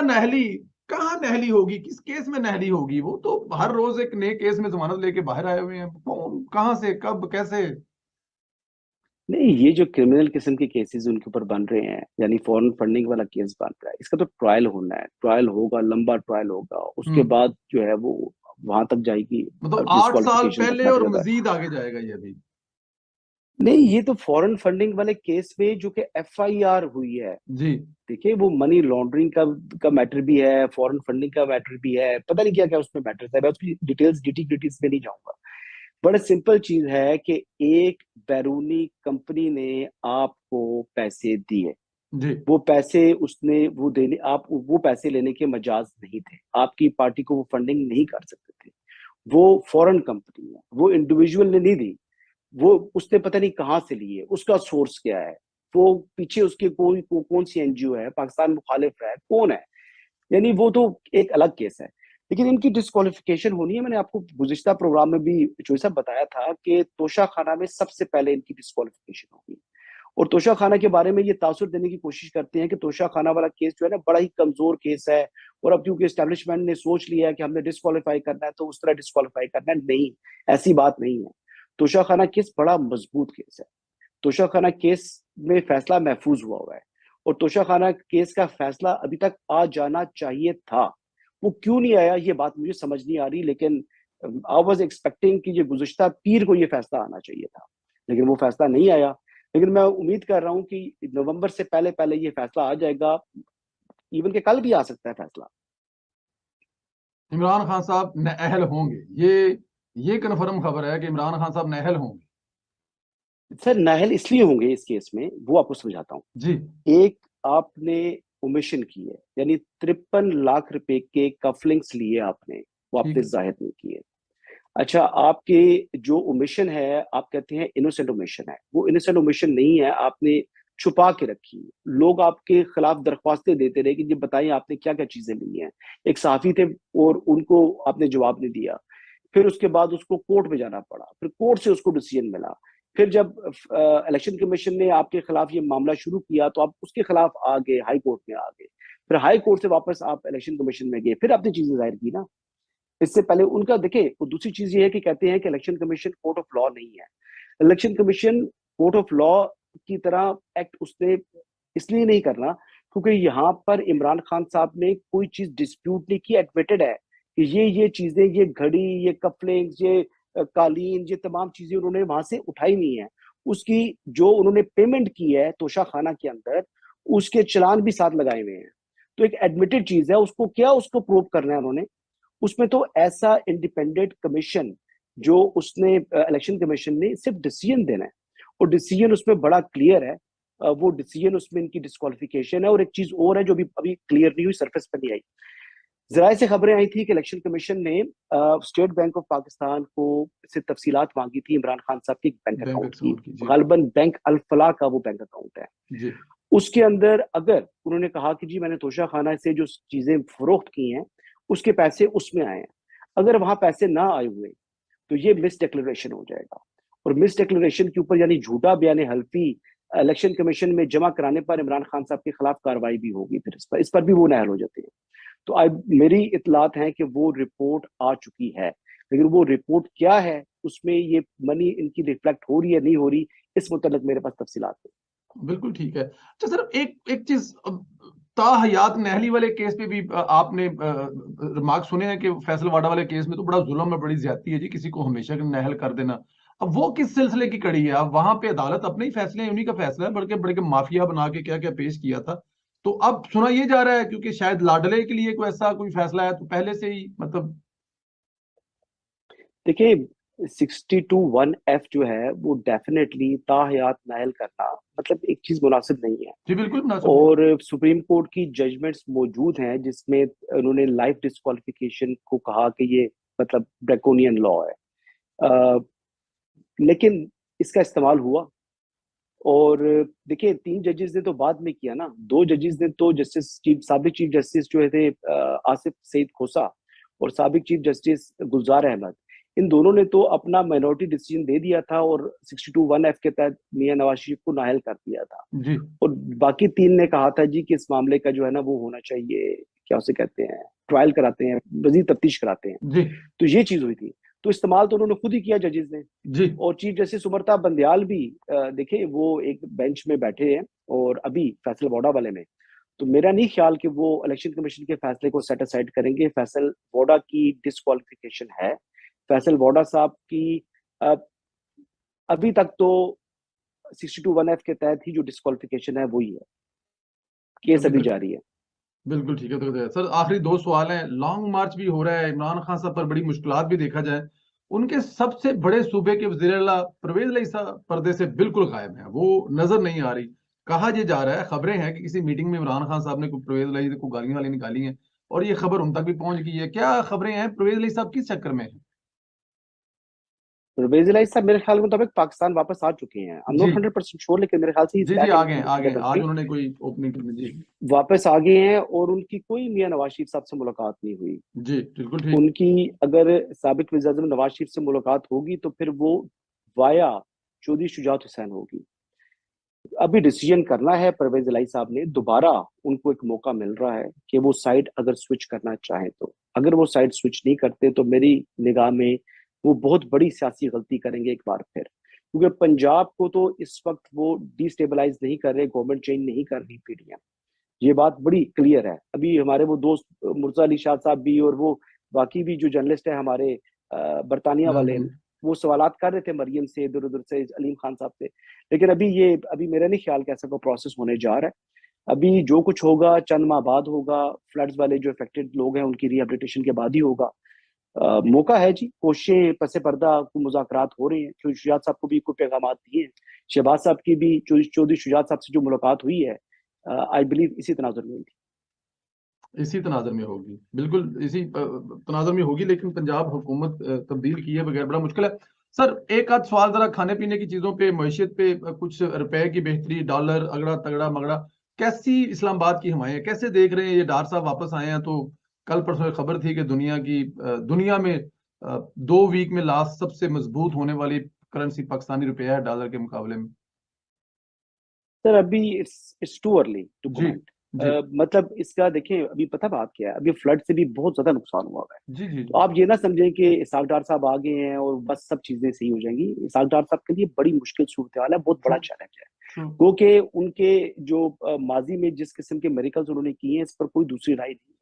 नहली, कहाँ नहली होगी, किस केस में नहली होगी? वो तो हर रोज एक नए केस में जमानत लेके बाहर आए हुए हैं। कौन, कहाँ से, कब, कैसे? नहीं, ये जो क्रिमिनल किस्म के केसेस उनके ऊपर बन रहे हैं, यानी फॉरेन फंडिंग वाला केस बन रहा है, इसका तो ट्रायल होना है, ट्रायल होगा, लंबा ट्रायल होगा, उसके हम्म। बाद जो है वो वहां तक जाएगी, मतलब 8 साल डिस्क्वालिफिकेशन तक पहले और मैटर जाता है। मजीद आगे जाएगा ये अभी? नहीं, ये तो फॉरेन फंडिंग वाले केस में जो कि एफआईआर हुई है, जी। देखिए वो मनी लॉन्ड्रिंग का मैटर भी है, फॉरेन फंडिंग का मैटर भी है, पता नहीं क्या क्या उसमें मैटर है, मैं उसकी डिटेल्स डिटेल्स में नहीं जाऊंगा। बड़ा सिंपल चीज है कि एक बैरूनी कंपनी ने आपको पैसे दिए, जी। वो पैसे उसने वो देने आप वो पैसे लेने के मजाज नहीं थे, आपकी पार्टी को वो फंडिंग नहीं कर सकते थे। वो फॉरेन कंपनी है, वो इंडिविजुअल ने नहीं दी, वो उसने पता नहीं कहाँ से लिए, उसका सोर्स क्या है, वो पीछे उसके कौन सी एनजीओ है, पाकिस्तान मुखालिफ है, कौन है, यानी वो तो एक अलग केस है। लेकिन इनकी डिस्क्वालिफिकेशन होनी है, मैंने आपको गुज़िश्ता प्रोग्राम में भी जो साहब बताया था कि तोशा खाना में सबसे पहले इनकी डिस्क्वालिफिकेशन होगी। और तोशा खाना के बारे में ये तासुर देने की कोशिश करते हैं कि तोशा खाना वाला केस जो है ना बड़ा ही कमजोर केस है, और अब क्योंकि एस्टेब्लिशमेंट ने सोच लिया है कि हमने डिस्क्वालीफाई करना है तो उस तरह डिस्क्वालीफाई करना है, नहीं, ऐसी बात नहीं है। तोशा खाना केस बड़ा मजबूत केस है। तोशा खाना केस में फैसला महफूज हुआ हुआ है, और तोशा खाना केस का फैसला अभी तक आ जाना चाहिए था। वो क्यों नहीं आया ये बात मुझे समझ नहीं आ रही, लेकिन आई वॉज एक्सपेक्टिंग कि ये गुज़िश्ता पीर को ये फैसला आना चाहिए था, लेकिन वो फैसला नहीं आया। लेकिन मैं उम्मीद कर रहा हूँ कि नवंबर से पहले पहले ये फैसला आ जाएगा, इवन के कल भी आ सकता है फैसला। इमरान खान साहब नाअहल होंगे, ये कन्फर्म खबर है कि इमरान खान साहब नाअहल होंगे? सर नाहल इसलिए होंगे इस केस में, वो आपको समझाता हूँ। जी। एक, आपने ओमिशन की है, यानी 53 लाख रुपए के कफलिंग्स लिए आपने, वो ठीक आपने है। जाहिर नहीं किए। अच्छा, आपके जो ओमिशन है, आप कहते हैं इनोसेंट ओमिशन है, वो इनोसेंट ओमिशन नहीं है, आपने छुपा के रखी है। लोग आपके खिलाफ दरख्वास्तें देते रहे कि जी बताइए आपने क्या क्या चीजें ली हैं। एक सहाफी थे और उनको आपने जवाब नहीं दिया, फिर उसके बाद उसको कोर्ट में जाना पड़ा, फिर कोर्ट से उसको डिसीजन मिला। फिर जब इलेक्शन कमीशन ने आपके खिलाफ ये मामला शुरू किया तो आप उसके खिलाफ आ गए, हाई कोर्ट में आ गए, फिर हाई कोर्ट से वापस आप इलेक्शन कमीशन में गए, फिर आपने चीजें जाहिर की ना। इससे पहले उनका देखिए, और दूसरी चीज ये है कि कहते हैं कि election commission court of law नहीं है। Election commission court of law की तरह एक्ट उसने इसलिए नहीं करना क्योंकि यहाँ पर इमरान खान साहब ने कोई चीज डिस्प्यूट नहीं की, एडमिटेड है कि ये चीजें, ये घड़ी, ये कपलिंग्स, ये कालीन, ये तमाम चीजें उन्होंने वहां से उठाई नहीं है। उसकी जो उन्होंने पेमेंट की है तोशा खाना के अंदर, उसके चालान भी साथ लगाए हुए हैं। तो एक एडमिटेड चीज है, उसको क्या उसको प्रूव करना है उन्होंने। उसमें तो ऐसा इंडिपेंडेंट कमीशन जो उसने इलेक्शन कमीशन ने सिर्फ डिसीजन देना है, और डिसीजन उसमें बड़ा क्लियर है। वो डिसीजन उसमें इनकी डिस्क्वालिफिकेशन है। और एक चीज और है जो अभी अभी क्लियर नहीं हुई, सरफेस पर नहीं आई। जराये से खबरें आई थी कि इलेक्शन कमीशन ने स्टेट बैंक ऑफ पाकिस्तान को से तफसीलात मांगी थी इमरान खान साहब के बैंक बैंक अकाउंट की। अकाउंट की, जी। गालबन बैंक अल फलाह का वो बैंक अकाउंट है। जी। उसके अंदर अगर उन्होंने कहा कि जी मैंने तोशा खाना से जो चीजें फरोख्त की हैं उसके पैसे उसमें आए हैं, अगर वहां पैसे ना आए हुए तो ये मिस डिक्लेरेशन हो जाएगा। और मिस डिक्लेरेशन के ऊपर यानी झूठा बयान हल्फी इलेक्शन कमीशन में जमा कराने पर इमरान खान साहब के खिलाफ कार्रवाई भी होगी, फिर इस पर भी वो नाअहल हो जाते हैं। तो आई मेरी इतलात है कि वो रिपोर्ट आ चुकी है, लेकिन वो रिपोर्ट क्या है, उसमें ये मनी इनकी रिफ्लेक्ट हो रही है नहीं हो रही, इस मुतल्लिक मेरे पास तफसीलात है। बिल्कुल ठीक है। अच्छा सर, एक एक चीज, ताहयात नहली वाले केस पे भी आपने रिमार्क सुने हैं कि फैसलवाड़ा वाले केस में तो बड़ा जुल्म है, बड़ी ज्यादती है जी, किसी को हमेशा के नहल कर देना। अब वो किस सिलसिले की कड़ी है? अब वहां पे अदालत अपने ही फैसले, उन्हीं का फैसला है, बल्कि बड़े के माफिया बना के क्या क्या पेश किया था। तो अब सुना ये जा रहा है क्योंकि शायद लाडले के लिए कोई ऐसा कोई फैसला है, तो पहले से ही मतलब। देखिए 62(1)(f जो है वो डेफिनेटली ताहयात नायल करना मतलब एक चीज मुनासिब नहीं है। जी बिल्कुल मुनासिब नहीं। और सुप्रीम कोर्ट की जजमेंट्स मौजूद हैं जिसमें उन्होंने लाइफ डिस्क्वालिफिकेशन को कहा कि ये मतलब ड्रैकोनियन लॉ है। अ, लेकिन इसका इस्तेमाल हुआ। और देखिए 3 जजेस ने तो बाद में किया ना, 2 जजेस ने तो जस्टिस चीफ साबिक चीफ जस्टिस जो थे आसिफ सईद खोसा और साबिक चीफ जस्टिस गुलजार अहमद, इन दोनों ने तो अपना माइनॉरिटी डिसीजन दे दिया था और 62(1)(f के तहत मियां नवाज शरीफ को नाअहल कर दिया था। जी। और बाकी 3 ने कहा था जी कि इस मामले का जो है ना वो होना चाहिए, क्या उसे कहते हैं, ट्रायल कराते हैं, मजीद तफ्तीश कराते हैं। जी तो ये चीज हुई थी। तो इस्तेमाल तो उन्होंने खुद ही किया जजेस ने। जी और चीफ जस्टिस उमरता बंदयाल भी देखे वो एक बेंच में बैठे हैं और अभी फैसल वोडा वाले में। तो मेरा नहीं ख्याल कि वो इलेक्शन कमीशन के फैसले को सेट असाइड करेंगे। फैसल वोडा की डिस्क्वालिफिकेशन है। फैसल वोडा साहब की अ, अभी तक तो 62(1)(f) के तहत ही जो डिस्क्वालिफिकेशन है वही है। केस अभी अभी तक जारी है। बिल्कुल ठीक है। तो सर आखिरी दो सवाल हैं। लॉन्ग मार्च भी हो रहा है, इमरान खान साहब पर बड़ी मुश्किलात भी देखा जाए, उनके सबसे बड़े सूबे के वजीर आला परवेज इलाही साहब पर्दे से बिल्कुल गायब हैं, वो नजर नहीं आ रही। कहा यह जा रहा है, खबरें हैं कि किसी मीटिंग में इमरान खान साहब ने परवेज इलाही को गालियां वाली निकाली हैं और ये खबर उन तक भी पहुंच गई है। क्या खबरें हैं, परवेज इलाही साहब किस चक्कर में हैं? परवेज इलाही साहब मेरे ख्याल मुताबिक पाकिस्तान वापस आ चुके हैं। आई एम जी नॉट 100% श्योर, लेकिन मेरे ख्याल से इज जी जी, बैक आ इन गए हैं, इन आ गए द हैं। आज कंट्री। उन्होंने कोई ओपनिंग की। जी वापस आ गए हैं और उनकी कोई मियां नवाज शरीफ साहब से मुलाकात नहीं हुई। जी, बिल्कुल ठीक। उनकी अगर साबिक वज़ीर आज़म नवाज शरीफ से मुलाकात होगी तो फिर वो वाया चौधरी शुजात हुसैन होगी। अभी डिसीजन करना है परवेज इलाही साहब ने। दोबारा उनको एक मौका मिल रहा है कि वो साइड अगर स्विच करना चाहें तो। अगर वो साइड स्विच नहीं करते तो मेरी निगाह में वो बहुत बड़ी सियासी गलती करेंगे एक बार फिर। क्योंकि पंजाब को तो इस वक्त वो डिस्टेबलाइज नहीं कर रहे, गवर्नमेंट चेंज नहीं कर रही पीडीएम। ये बात बड़ी क्लियर है। अभी हमारे वो दोस्त मुर्जा अली शाह साहब भी और वो बाकी भी जो जर्नलिस्ट है हमारे बरतानिया वाले, हम्म। वो सवालात कर रहे थे मरियम से, इधर उधर से, अलीम खान साहब से। लेकिन अभी मेरा नहीं ख्याल कि ऐसा कोई प्रोसेस होने जा रहा है। अभी जो कुछ होगा चंद माह बाद होगा। फ्लड्स वाले जो अफेक्टेड लोग हैं उनकी रिहेबिलिटेशन के बाद ही होगा। मौका है जी, कोशिशें पसे पर्दा को मुज़ाकरात हो रहे हैं। चौधरी शुजात साहब को भी कोई पैगाम दिए हैं। शहबाज साहब की भी चौधरी शुजात साहब से जो मुलाकात हुई है, आई बिलीव इसी तनाजुर में हुई थी। इसी तनाज़ुर में होगी, बिल्कुल इसी तनाज़ुर में होगी, लेकिन पंजाब हुकूमत तब्दील किए बगैर बड़ा मुश्किल है। सर एक आध सवाल ज़रा खाने-पीने की चीज़ों पे, मईशत पे, कुछ रुपए की बेहतरी, डॉलर अगड़ा तगड़ा मगड़ा, कैसी इस्लामाबाद की हवाएँ हैं? कैसे देख रहे हैं? ये डार साहब वापस आए हैं तो कल परसों एक खबर थी कि दुनिया में 2 वीक में लास्ट सबसे मजबूत होने वाली करेंसी पाकिस्तानी रुपया है डॉलर के मुकाबले में। सर अभी इट्स टू अर्ली टू जी, कमेंट। जी। मतलब इसका देखिए, अभी पता बात क्या है, अभी फ्लड से भी बहुत ज्यादा नुकसान हुआ है। जी, जी, तो जी। आप ये ना समझें कि इसाक डार साहब आ गए हैं और बस सब चीजें सही हो जाएंगी। इसाक डार साहब के लिए बड़ी मुश्किल सूरत हाल है, बहुत ट्रू, बड़ा चैलेंज है। ट्रू। क्योंकि उनके जो माजी में जिस किस्म के मेरिकल्स उन्होंने किए हैं, इस पर कोई दूसरी राय नहीं है।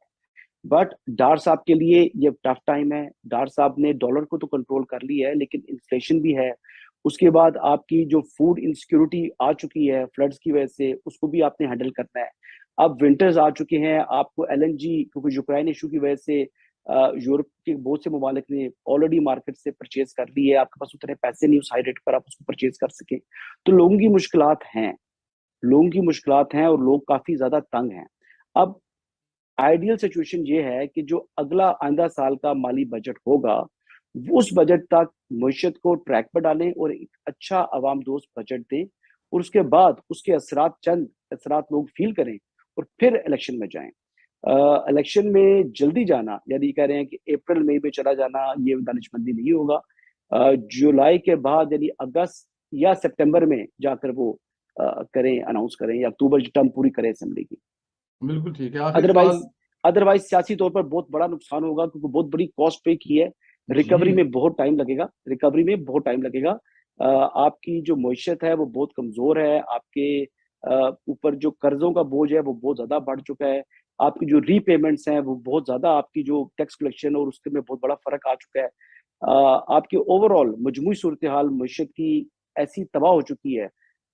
बट डार साहब के लिए ये टफ टाइम है। डार साहब ने डॉलर को तो कंट्रोल कर लिया है, लेकिन इन्फ्लेशन भी है। उसके बाद आपकी जो फूड इनसिक्योरिटी आ चुकी है फ्लड्स की वजह से, उसको भी आपने हैंडल करना है। अब विंटर्स आ चुके हैं, आपको एलएनजी, क्योंकि यूक्रेन इशू की वजह से यूरोप के बहुत से ममालिक ने ऑलरेडी मार्केट से परचेज कर ली है। आपके पास उतने पैसे नहीं उस हाई रेट पर आप उसको परचेज कर सके। तो लोगों की मुश्किलात हैं। लोगों की मुश्किलात हैं और लोग काफी ज्यादा तंग हैं। अब आइडियल सिचुएशन ये है कि जो अगला आइंदा साल का माली बजट होगा, उस बजट तक मईशत को ट्रैक पर डालें और एक अच्छा आवाम दोस्त बजट दें। और उसके बाद उसके असरात, चंद असरात लोग फील करें और फिर इलेक्शन में जाएं। इलेक्शन में जल्दी जाना, यानी कह रहे हैं कि अप्रैल मई में चला जाना, ये दानिशमंदी नहीं होगा। जुलाई के बाद यानी अगस्त या सितंबर में जाकर वो करें, अनाउंस करें, या अक्टूबर टर्म पूरी करें असेंबली की। बिल्कुल ठीक है। आखिरी अदरवाइज सवाल। अदरवाइज सियासी तौर पर बहुत बड़ा नुकसान होगा, क्योंकि बहुत बड़ी कॉस्ट पे की है। जी। रिकवरी में बहुत टाइम लगेगा। रिकवरी में बहुत टाइम लगेगा। आपकी जो मईशत है वो बहुत कमजोर है। आपके ऊपर जो कर्जों का बोझ है वो बहुत ज्यादा बढ़ चुका है। आपकी जो रीपेमेंट्स हैं वो बहुत ज्यादा, आपकी जो टैक्स कलेक्शन और उसके में बहुत बड़ा फर्क आ चुका है। आपकी ओवरऑल मजमूई सूरत हाल मईशत की ऐसी तबाह हो चुकी है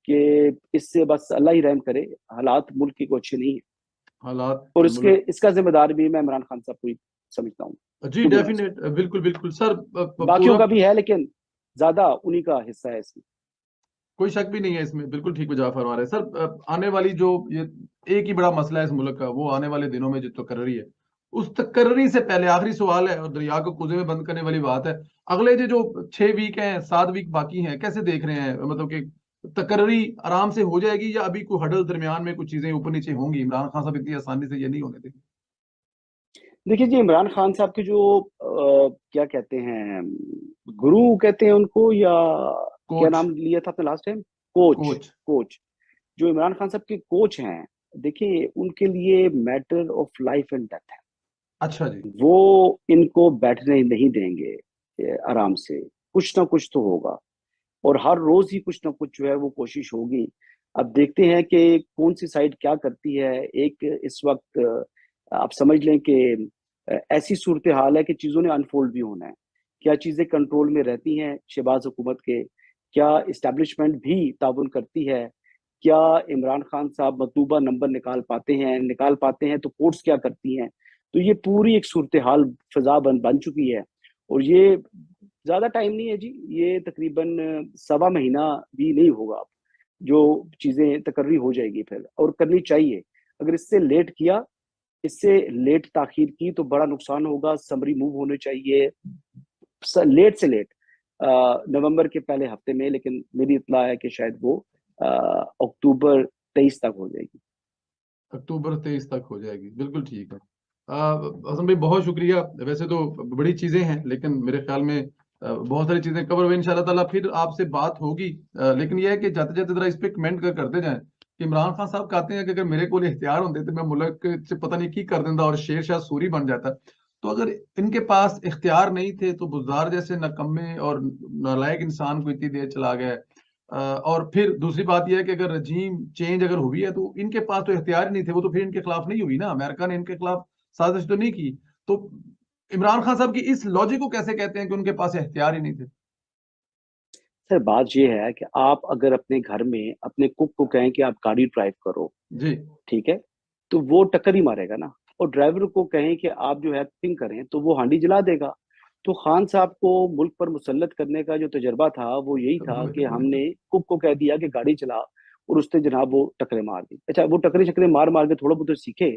कि इससे बस अल्लाह ही रहम करे। हालात मुल्क के को अच्छे नहीं है। हालात और इसके मुल्क। इसका जिम्मेदार भी मैं इमरान खान साहब को ही समझता हूँ, जी टू बी ऑनेस्ट। डेफिनेट, बिल्कुल बिल्कुल सर। बाकियों पूरा का भी है, लेकिन ज्यादा उन्हीं का हिस्सा है इसमें। कोई शक भी नहीं है इसमें, बिल्कुल ठीक वजह फरमा रहे हैं सर। आने वाली जो ये एक ही बड़ा मसला है इस मुल्क का, वो आने वाले दिनों में जो तकर्री है, उस तकर्री से पहले आखिरी सवाल है और दरिया को कुएं में बंद करने वाली बात है। अगले जो 6 वीक हैं, 7 वीक बाकी हैं, कैसे देख रहे हैं? मतलब कि तकर्री आराम से हो जाएगी या अभी कोई हडल दरमियान में कुछ चीजें ऊपर नीचे होंगी? इमरान खान साहब इतनी आसानी से ये नहीं होने देंगे। देखिए जी, इमरान खान साहब के जो क्या कहते हैं, गुरु कहते हैं उनको, या क्या कोच। नाम लिया था आपने last time, coach. Coach. Coach जो इमरान खान साहब के कोच हैं, देखिए उनके लिए matter of life and death है। अच्छा जी। वो इनको बैठने नहीं देंगे आराम से, कुछ ना कुछ तो होगा। और हर रोज ही कुछ ना कुछ जो है वो कोशिश होगी। अब देखते हैं कि कौन सी साइड क्या करती है। एक इस वक्त आप समझ लें कि ऐसी सूरत हाल है कि चीजों ने अनफोल्ड भी होना है। क्या चीजें कंट्रोल में रहती हैं शहबाज हुकूमत के, क्या इस्टेब्लिशमेंट भी ताउन करती है, क्या इमरान खान साहब मतलूबा नंबर निकाल पाते हैं तो कोर्ट्स क्या करती हैं। तो ये पूरी एक सूरत हाल फिजा बन चुकी है। और ये ज्यादा टाइम नहीं है जी, ये तकरीबन सवा महीना भी नहीं होगा जो चीजें तकर्री हो जाएगी फिर, और करनी चाहिए। अगर इससे लेट किया, इससे लेट ताखीर की तो बड़ा नुकसान होगा। समरी मूव होने चाहिए लेट से लेट नवंबर के पहले हफ्ते में, लेकिन मेरी इत्तला है कि शायद वो अक्टूबर 23 तक हो जाएगी। अक्टूबर 23 तक हो जाएगी, बिल्कुल ठीक है। हसन भाई बहुत शुक्रिया। वैसे तो बड़ी चीजें हैं, लेकिन मेरे ख्याल में बहुत सारी चीजें कवर हुई। इंशाल्लाह ताला फिर आपसे बात होगी। लेकिन यह है कि जाते जाते जरा इस पे कमेंट करते जाएं कि इमरान खान साहब कहते हैं कि अगर मेरे को इख्तियार होते तो मैं मुल्क से पता नहीं की कर देता और शेर शाह सूरी बन जाता। तो अगर इनके पास इख्तियार नहीं थे तो बुज़दार जैसे नकम्मे और नालायक इंसान को इतनी देर चला गया। और फिर दूसरी बात यह है कि अगर रजीम चेंज अगर हुई है तो इनके पास तो इख्तियार ही नहीं थे, वो तो फिर इनके खिलाफ नहीं हुई ना, अमेरिका ने इनके खिलाफ साजिश तो नहीं की। तो इमरान खान साहब की इस लॉजिक को कैसे कहते हैं कि उनके पास इख्तियार ही नहीं थे? सर बात ये है कि आप अगर अपने घर में अपने कुक को कहें कि आप गाड़ी ड्राइव करो, जी। ठीक है, तो वो टक्कर ही मारेगा ना। और ड्राइवर को कहें कि आप जो है कुकिंग करें, तो वो हांडी जला देगा। तो खान साहब को मुल्क पर मुसल्लत करने का जो तजर्बा था वो यही था कि हमने कुक को कह दिया कि गाड़ी चला, और उसने जनाब वो टक्करें मार दी। अच्छा, वो टक्करे शक्करे मार मार के थोड़ा बहुत तो सीखे।